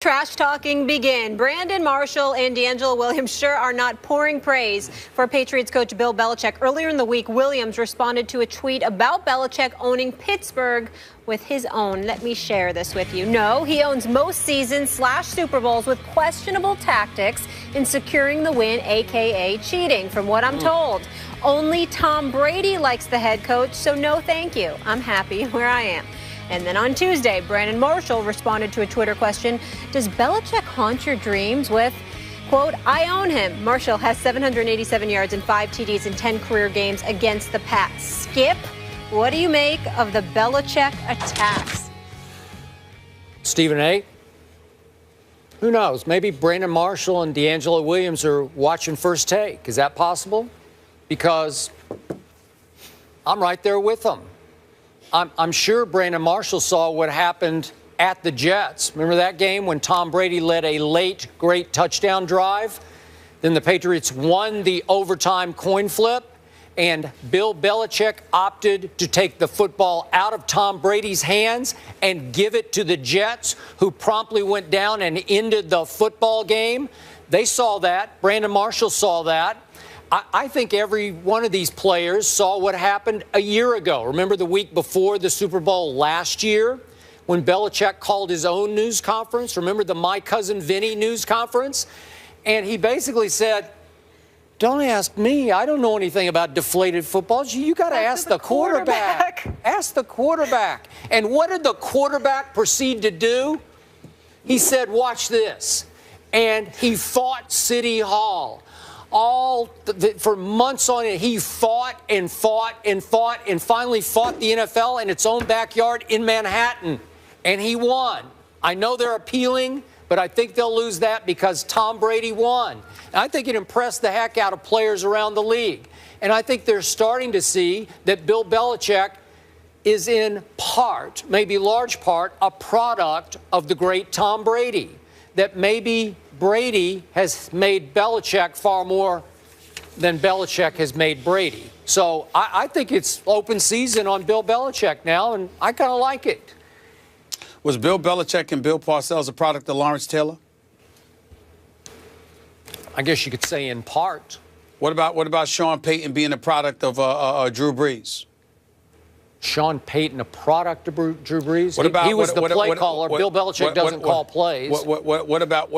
trash talking begin. Brandon Marshall and D'Angelo Williams sure are not pouring praise for Patriots coach Bill Belichick. Earlier in the week, Williams responded to a tweet about Belichick owning Pittsburgh with his own. Let me share this with you. No, he owns most seasons / Super Bowls with questionable tactics in securing the win, a.k.a. cheating, from what I'm told. Only Tom Brady likes the head coach, so no thank you. I'm happy where I am. And then on Tuesday, Brandon Marshall responded to a Twitter question. Does Belichick haunt your dreams with, quote, I own him. Marshall has 787 yards and 5 TDs in 10 career games against the Pats. Skip, what do you make of the Belichick attacks? Stephen A., who knows? Maybe Brandon Marshall and D'Angelo Williams are watching First Take. Is that possible? Because I'm right there with them. I'm sure Brandon Marshall saw what happened at the Jets. Remember that game when Tom Brady led a late, great touchdown drive? Then the Patriots won the overtime coin flip, and Bill Belichick opted to take the football out of Tom Brady's hands and give it to the Jets, who promptly went down and ended the football game. They saw that. Brandon Marshall saw that. I think every one of these players saw what happened a year ago. Remember the week before the Super Bowl last year when Belichick called his own news conference? Remember the My Cousin Vinny news conference? And he basically said, don't ask me. I don't know anything about deflated footballs. You got to ask the quarterback. Ask the quarterback. And what did the quarterback proceed to do? He said, watch this. And he fought City Hall. For months on it, he fought and fought and fought and finally fought the NFL in its own backyard in Manhattan. And he won. I know they're appealing, but I think they'll lose that because Tom Brady won. And I think it impressed the heck out of players around the league. And I think they're starting to see that Bill Belichick is in part, maybe large part, a product of the great Tom Brady. That maybe Brady has made Belichick far more than Belichick has made Brady. So I think it's open season on Bill Belichick now, and I kind of like it. Was Bill Belichick and Bill Parcells a product of Lawrence Taylor? I guess you could say in part. What about Sean Payton being a product of Drew Brees? Sean Payton, a product of Drew Brees? He was the play caller. Bill Belichick doesn't call plays. What about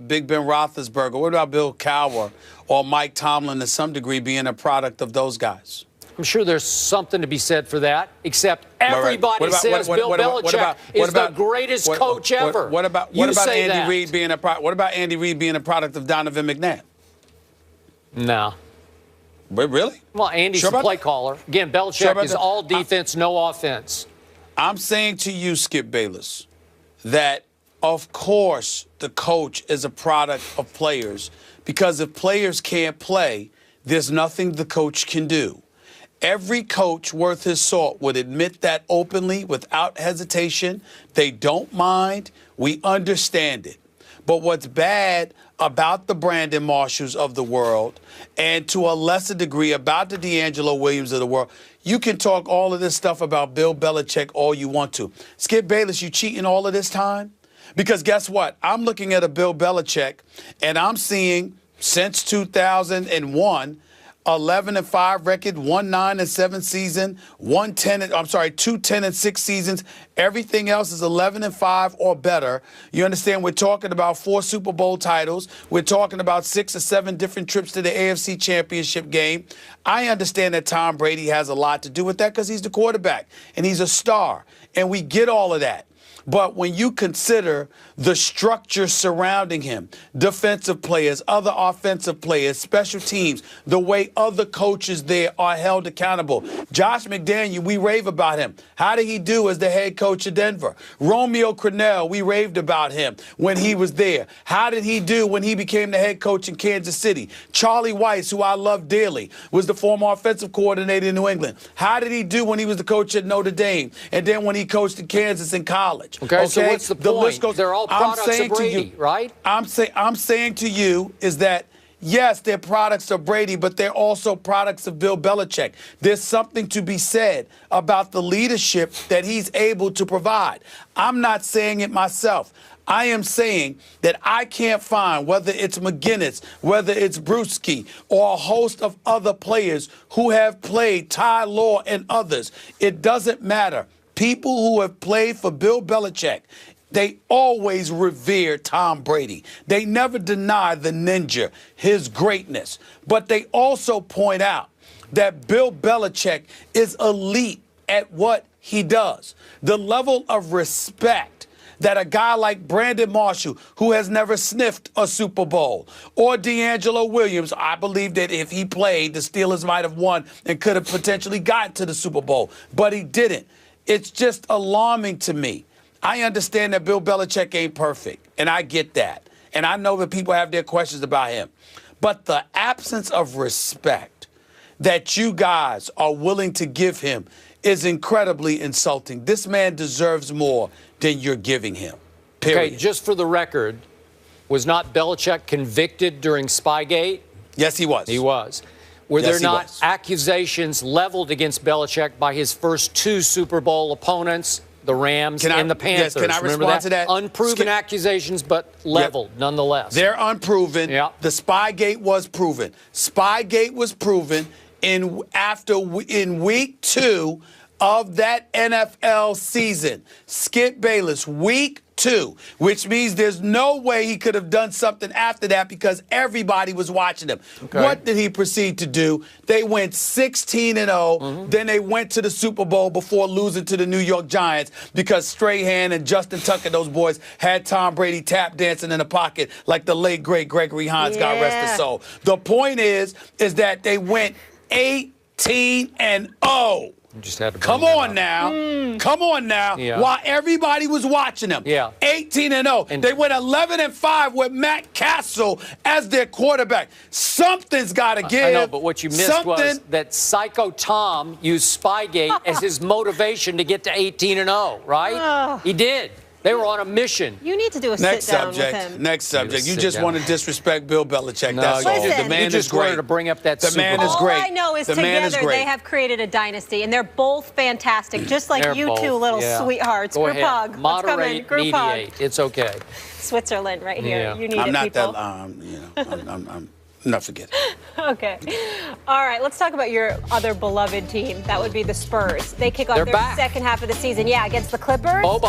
Big Ben Roethlisberger? What about Bill Cowher or Mike Tomlin to some degree being a product of those guys? I'm sure there's something to be said for that, except everybody says Bill Belichick is the greatest coach ever. What about Andy Reid being a product? What about Andy Reid being a product of Donovan McNabb? No. Really? Well, Andy's the play caller. Again, Belichick is all defense, no offense. I'm saying to you, Skip Bayless, that of course the coach is a product of players, because if players can't play, there's nothing the coach can do. Every coach worth his salt would admit that openly without hesitation. They don't mind. We understand it. But what's bad about the Brandon Marshalls of the world, and to a lesser degree about the D'Angelo Williams of the world, you can talk all of this stuff about Bill Belichick all you want to. Skip Bayless, you cheating all of this time? Because guess what? I'm looking at a Bill Belichick, and I'm seeing since 2001, 11-5 record, 1-9-7 season, 2-10-6 seasons. Everything else is 11-5 or better. You understand? We're talking about 4 Super Bowl titles. We're talking about 6 or 7 different trips to the AFC Championship game. I understand that Tom Brady has a lot to do with that because he's the quarterback and he's a star, and we get all of that. But when you consider the structure surrounding him, defensive players, other offensive players, special teams, the way other coaches there are held accountable. Josh McDaniel, we rave about him. How did he do as the head coach of Denver? Romeo Crennel, we raved about him when he was there. How did he do when he became the head coach in Kansas City? Charlie Weiss, who I love dearly, was the former offensive coordinator in New England. How did he do when he was the coach at Notre Dame and then when he coached in Kansas in college? Okay, so what's the point? They're all products of Brady, right? I'm saying to you is that Yes, they're products of Brady, but they're also products of Bill Belichick. There's something to be said about the leadership that he's able to provide. I'm not saying it myself. I am saying that I can't find, whether it's McGinnis, whether it's Bruschi, or a host of other players who have played, Ty Law and others. It doesn't matter. People who have played for Bill Belichick, they always revere Tom Brady. They never deny the ninja, his greatness. But they also point out that Bill Belichick is elite at what he does. The level of respect that a guy like Brandon Marshall, who has never sniffed a Super Bowl, or D'Angelo Williams, I believe that if he played, the Steelers might have won and could have potentially gotten to the Super Bowl, but he didn't. It's just alarming to me. I understand that Bill Belichick ain't perfect, and I get that. And I know that people have their questions about him. But the absence of respect that you guys are willing to give him is incredibly insulting. This man deserves more than you're giving him. Period. Okay, just for the record, was not Belichick convicted during Spygate? Yes, he was. He was. Were Yes, there he not was. accusations leveled against Belichick by his first 2 Super Bowl opponents, the Rams and the Panthers? Yes, can I Remember respond to that? Unproven accusations, but leveled nonetheless. They're unproven. Yeah. The Spygate was proven. Spygate was proven in week 2 of that NFL season. Skip Bayless, week 2, which means there's no way he could have done something after that because everybody was watching him. Okay. What did he proceed to do? They went 16-0. Then they went to the Super Bowl before losing to the New York Giants because Strahan and Justin Tucker, those boys, had Tom Brady tap dancing in the pocket like the late, great Gregory Hines, God rest his soul. The point is that they went 18-0. Just had to Come bring that on up. now. Come on now. Yeah. While everybody was watching them. Yeah. 18-0. And they went 11-5 with Matt Castle as their quarterback. Something's got to give. I know, but what you missed was that Psycho Tom used Spygate as his motivation to get to 18-0, right? He did. They were on a mission. You need to do a Next sit-down with subject. him. Next subject. You sit just down. want to disrespect Bill Belichick. No, That's all. Listen. The man you is just great. wanted to bring up that The Super man Bowl. is great. All I know is The man is together great. they have created a dynasty, and they're both fantastic, just like They're you both, two little yeah. sweethearts. Go Group ahead. hug. Let's come in. Moderate, Group hug. mediate. It's okay. Switzerland right here. Yeah. You need I'm it, not people. that. I'm not forget it. Okay. All right, let's talk about your other beloved team. That would be the Spurs. They kick off They're their back. second half of the season, against the Clippers. Boba.